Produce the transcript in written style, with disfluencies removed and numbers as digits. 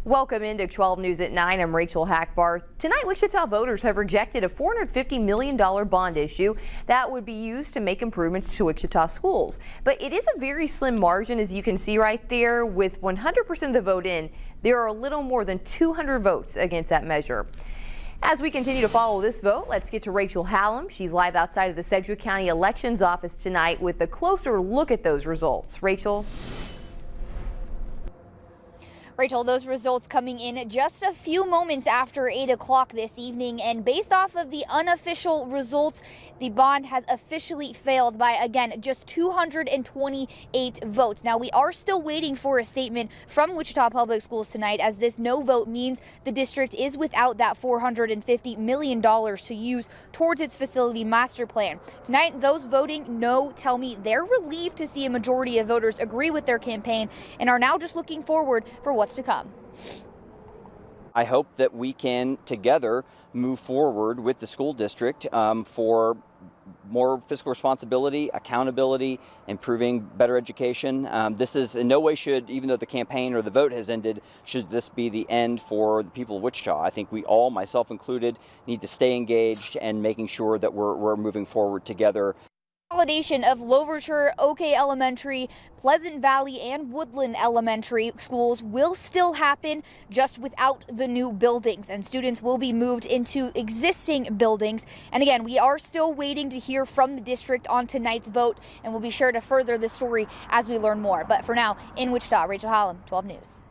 Welcome into 12 News at 9. I'm Rachel Hackbarth. Tonight, Wichita voters have rejected a $450 million bond issue that would be used to make improvements to Wichita schools. But it is a very slim margin, as you can see right there. With 100% of the vote in, there are a little more than 200 votes against that measure. As we continue to follow this vote, let's get to Rachel Hallam. She's live outside of the Sedgwick County Elections Office tonight with a closer look at those results. Rachel. Rachel, those results coming in just a few moments after 8 o'clock this evening, and based off of the unofficial results, the bond has officially failed by, again, just 228 votes. Now, we are still waiting for a statement from Wichita Public Schools tonight, as this no vote means the district is without that $450 million to use towards its facility master plan. Tonight, those voting no tell me they're relieved to see a majority of voters agree with their campaign and are now just looking forward for what's to come. I hope that we can together move forward with the school district for more fiscal responsibility, accountability, improving better education. This is in no way should, even though the campaign or the vote has ended, should this be the end for the people of Wichita. I think we all, myself included, need to stay engaged and making sure that we're moving forward together. Consolidation of Louverture, OK Elementary, Pleasant Valley, and Woodland Elementary schools will still happen, just without the new buildings, and students will be moved into existing buildings. And again, we are still waiting to hear from the district on tonight's vote, and we'll be sure to further the story as we learn more. But for now, in Wichita, Rachel Hallam, 12 News.